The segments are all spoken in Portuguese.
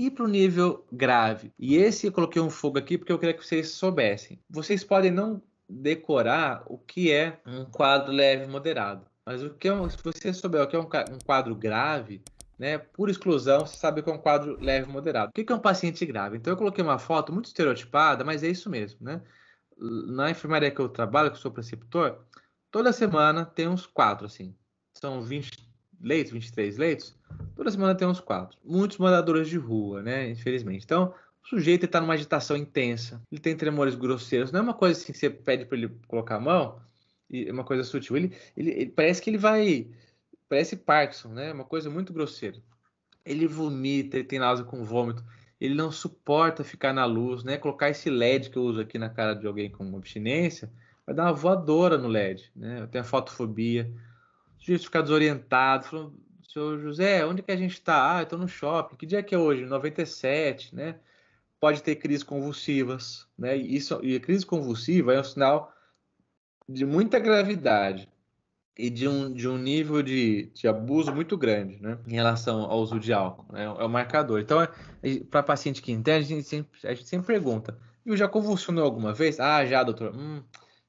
E para o nível grave. E esse eu coloquei um fogo aqui porque eu queria que vocês soubessem. Vocês podem não decorar o que é um quadro leve e moderado. Mas o que se você souber o que é um quadro grave, né, por exclusão, você sabe o que é um quadro leve e moderado. O que é um paciente grave? Então eu coloquei uma foto muito estereotipada, mas é isso mesmo, né? Na enfermaria que eu trabalho, que eu sou preceptor, toda semana tem uns 4, assim. São 20 leitos, 23 leitos. Toda semana tem uns 4. Muitos moradores de rua, né? Infelizmente. Então, o sujeito está numa agitação intensa. Ele tem tremores grosseiros. Não é uma coisa assim que você pede para ele colocar a mão. E é uma coisa sutil. Ele parece que ele vai... Parece Parkinson, né? É uma coisa muito grosseira. Ele vomita, ele tem náusea com vômito. Ele não suporta ficar na luz, né? Colocar esse LED que eu uso aqui na cara de alguém com abstinência vai dar uma voadora no LED, né? Eu tenho a fotofobia. O sujeito ficar desorientado, falando, senhor José, onde que a gente está? Ah, eu estou no shopping. Que dia que é hoje? 97, né? Pode ter crises convulsivas, né? E a crise convulsiva é um sinal de muita gravidade e de um nível de abuso muito grande, né? Em relação ao uso de álcool, né? É o marcador. Então, para paciente que entende, a gente sempre pergunta, viu, já convulsionou alguma vez? Ah, já, doutor.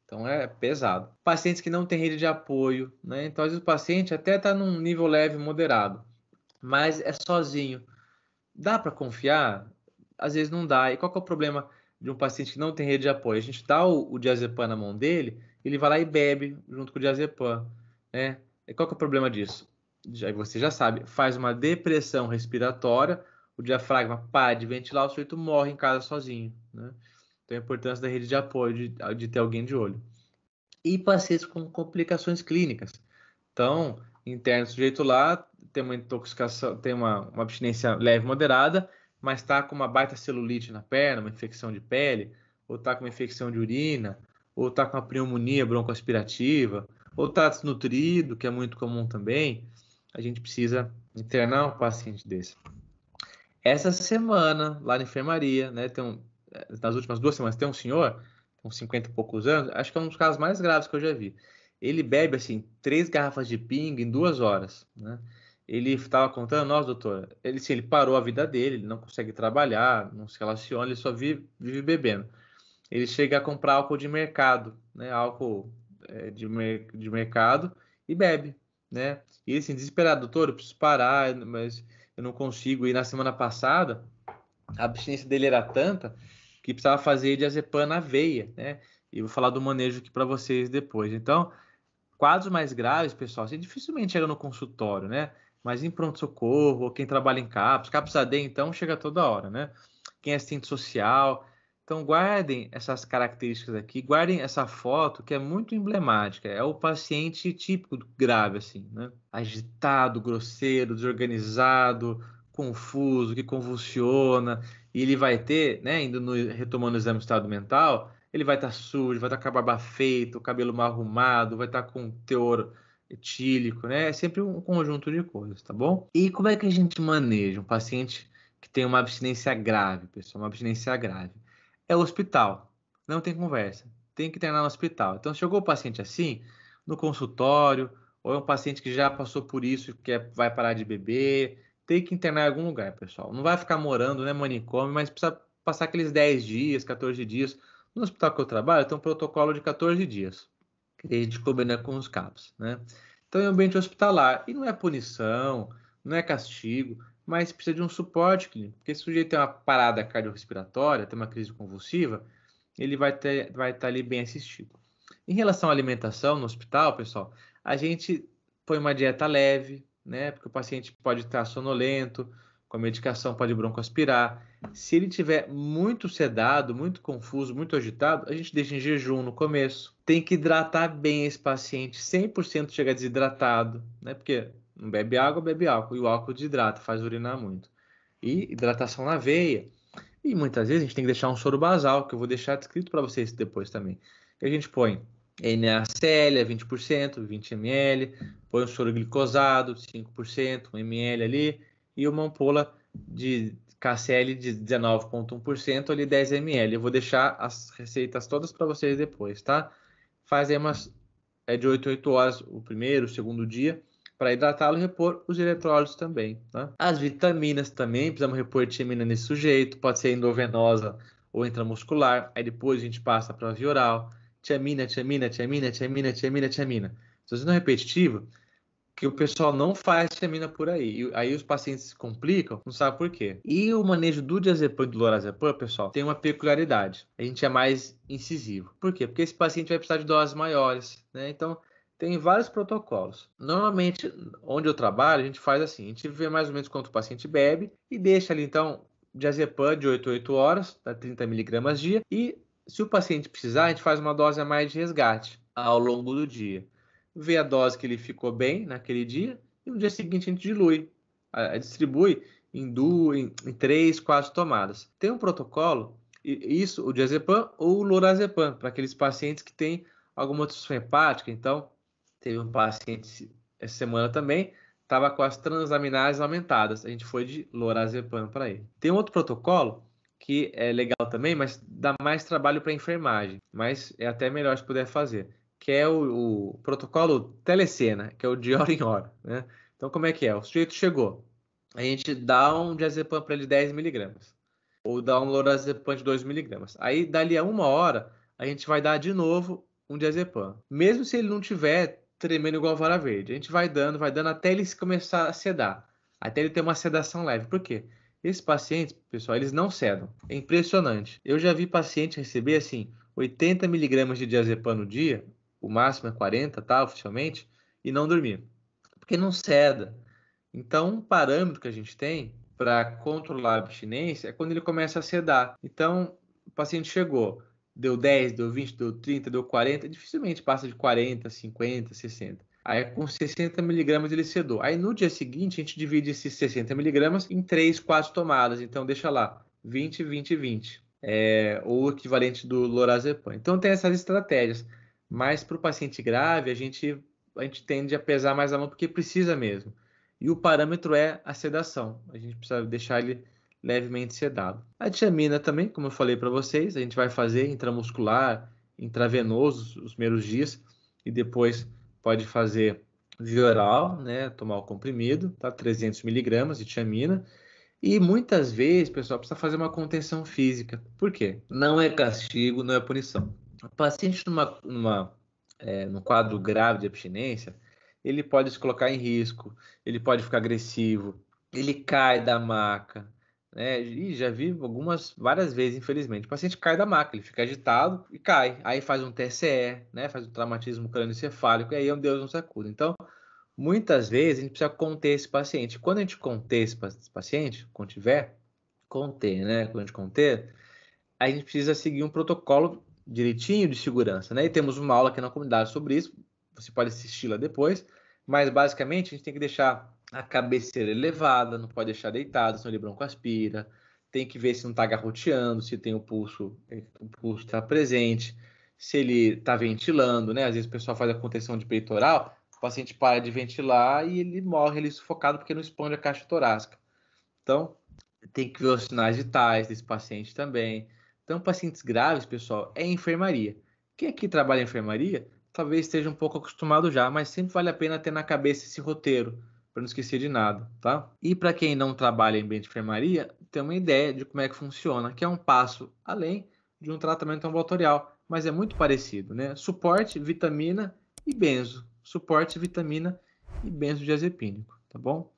Então é pesado. Pacientes que não têm rede de apoio, né? Então, às vezes o paciente até está num nível leve, moderado, mas é sozinho. Dá para confiar? Às vezes não dá. E qual que é o problema de um paciente que não tem rede de apoio? A gente dá o diazepam na mão dele, ele vai lá e bebe junto com o diazepam, né? E qual que é o problema disso? Você já sabe, faz uma depressão respiratória, o diafragma para de ventilar, o sujeito morre em casa sozinho, né? Então a importância da rede de apoio, de ter alguém de olho. E pacientes com complicações clínicas. Então, interna o sujeito lá, tem uma intoxicação, tem uma abstinência leve moderada, mas está com uma baita celulite na perna, uma infecção de pele, ou está com uma infecção de urina, ou está com uma pneumonia broncoaspirativa, ou está desnutrido, que é muito comum também. A gente precisa internar um paciente desse. Essa semana, lá na enfermaria, né, nas últimas 2 semanas, tem um senhor, com 50 e poucos anos, acho que é um dos casos mais graves que eu já vi. Ele bebe, assim, 3 garrafas de ping em 2 horas, né? Ele estava contando, nossa, doutora, ele parou a vida dele, ele não consegue trabalhar, não se relaciona, ele só vive bebendo. Ele chega a comprar álcool de mercado, né? Álcool de mercado e bebe, né? E ele, assim, desesperado, doutor, eu preciso parar, mas eu não consigo. E na semana passada, a abstinência dele era tanta que precisava fazer diazepam na veia, né? E eu vou falar do manejo aqui para vocês depois. Então, quadros mais graves, pessoal, você dificilmente chega no consultório, né? Mas em pronto-socorro, ou quem trabalha em CAPS AD, então, chega toda hora, né? Quem é assistente social. Então, guardem essas características aqui, guardem essa foto que é muito emblemática. É o paciente típico grave, assim, né? Agitado, grosseiro, desorganizado, confuso, que convulsiona, e ele vai ter, né, retomando o exame de estado mental, ele vai estar sujo, vai estar com a barba feita, o cabelo mal arrumado, vai estar com teor etílico, né? É sempre um conjunto de coisas, tá bom? E como é que a gente maneja um paciente que tem uma abstinência grave, pessoal? Uma abstinência grave. É o hospital. Não tem conversa. Tem que internar no hospital. Então, chegou o paciente assim, no consultório, ou é um paciente que já passou por isso, que vai parar de beber, tem que internar em algum lugar, pessoal. Não vai ficar morando, né, manicômio, mas precisa passar aqueles 10 dias, 14 dias. No hospital que eu trabalho, tem um protocolo de 14 dias, que a gente combina com os CAPs, né? Então, é um ambiente hospitalar. E não é punição, não é castigo, mas precisa de um suporte clínico. Porque se o sujeito tem uma parada cardiorrespiratória, tem uma crise convulsiva, ele vai estar ali bem assistido. Em relação à alimentação no hospital, pessoal, a gente põe uma dieta leve, né? Porque o paciente pode estar sonolento, com a medicação pode broncoaspirar. Se ele tiver muito sedado, muito confuso, muito agitado, a gente deixa em jejum no começo. Tem que hidratar bem esse paciente, 100% chega desidratado, né? Porque não bebe água, bebe álcool, e o álcool desidrata, faz urinar muito. E hidratação na veia. E muitas vezes a gente tem que deixar um soro basal, que eu vou deixar descrito para vocês depois também. Que a gente põe NaCl, 20%, 20 ml, põe um soro glicosado, 5%, 1 ml ali, e uma ampola de KCl de 19,1% ali, 10 ml. Eu vou deixar as receitas todas para vocês depois, tá? Faz aí de 8 a 8 horas o primeiro, o segundo dia, para hidratá-lo e repor os eletrólitos também, tá? As vitaminas também, precisamos repor tiamina nesse sujeito, pode ser endovenosa ou intramuscular, aí depois a gente passa para a via oral, tiamina, tiamina, tiamina, tiamina, tiamina, tiamina. Se não é repetitivo, que o pessoal não faz tiamina por aí. E aí os pacientes se complicam, não sabe por quê. E o manejo do diazepam e do lorazepam, pessoal, tem uma peculiaridade. A gente é mais incisivo. Por quê? Porque esse paciente vai precisar de doses maiores, né? Então, tem vários protocolos. Normalmente, onde eu trabalho, a gente faz assim. A gente vê mais ou menos quanto o paciente bebe e deixa ali, então, diazepam de 8 a 8 horas, tá? 30 miligramas dia. E se o paciente precisar, a gente faz uma dose a mais de resgate ao longo do dia. Vê a dose que ele ficou bem naquele dia e no dia seguinte a gente dilui, distribui em 3, 4 tomadas. Tem um protocolo, isso, o diazepam ou o lorazepam, para aqueles pacientes que têm alguma disfunção hepática. Então, teve um paciente essa semana também, estava com as transaminases aumentadas. A gente foi de lorazepam para ele. Tem outro protocolo que é legal também, mas dá mais trabalho para a enfermagem. Mas é até melhor se puder fazer, que é o protocolo telecena, que é o de hora em hora, né? Então, como é que é? O sujeito chegou, a gente dá um diazepam para ele de 10 miligramas, ou dá um lorazepam de 2 miligramas. Aí, dali a 1 hora, a gente vai dar de novo um diazepam. Mesmo se ele não tiver tremendo igual vara verde, a gente vai dando até ele começar a sedar, até ele ter uma sedação leve. Por quê? Esses pacientes, pessoal, eles não sedam. É impressionante. Eu já vi paciente receber, assim, 80 miligramas de diazepam no dia, o máximo é 40, tá, oficialmente, e não dormir, porque não ceda. Então, um parâmetro que a gente tem para controlar a abstinência é quando ele começa a sedar. Então, o paciente chegou, deu 10, deu 20, deu 30, deu 40, dificilmente passa de 40, 50, 60. Aí, com 60 miligramas, ele sedou. Aí, no dia seguinte, a gente divide esses 60 miligramas em 3, 4 tomadas. Então, deixa lá, 20, 20, 20. Ou o equivalente do lorazepam. Então, tem essas estratégias. Mas para o paciente grave, a gente tende a pesar mais a mão porque precisa mesmo. E o parâmetro é a sedação. A gente precisa deixar ele levemente sedado. A tiamina também, como eu falei para vocês, a gente vai fazer intramuscular, intravenoso os primeiros dias e depois pode fazer via oral, né, tomar o comprimido, tá? 300 miligramas de tiamina. E muitas vezes, pessoal, precisa fazer uma contenção física. Por quê? Não é castigo, não é punição. O paciente num quadro grave de abstinência, ele pode se colocar em risco, ele pode ficar agressivo, ele cai da maca, né? E já vi várias vezes, infelizmente. O paciente cai da maca, ele fica agitado e cai. Aí faz um TCE, né? Faz um traumatismo crânioencefálico, e aí Deus não se acuda. Então, muitas vezes a gente precisa conter esse paciente. Quando a gente conter esse paciente, quando tiver, conter, né? Quando a gente conter, a gente precisa seguir um protocolo direitinho de segurança, né? E temos uma aula aqui na comunidade sobre isso, você pode assisti-la depois, mas basicamente a gente tem que deixar a cabeceira elevada, não pode deixar deitado, senão ele broncoaspira, tem que ver se não está garroteando, se tem o pulso está presente, se ele está ventilando, né? Às vezes o pessoal faz a contenção de peitoral, o paciente para de ventilar e ele morre ali sufocado porque não expande a caixa torácica. Então, tem que ver os sinais vitais desse paciente também. Então, pacientes graves, pessoal, é enfermaria. Quem aqui trabalha em enfermaria, talvez esteja um pouco acostumado já, mas sempre vale a pena ter na cabeça esse roteiro, para não esquecer de nada, tá? E para quem não trabalha em ambiente de enfermaria, tem uma ideia de como é que funciona, que é um passo além de um tratamento ambulatorial, mas é muito parecido, né? Suporte, vitamina e benzo. Suporte, vitamina e benzodiazepínico, tá bom?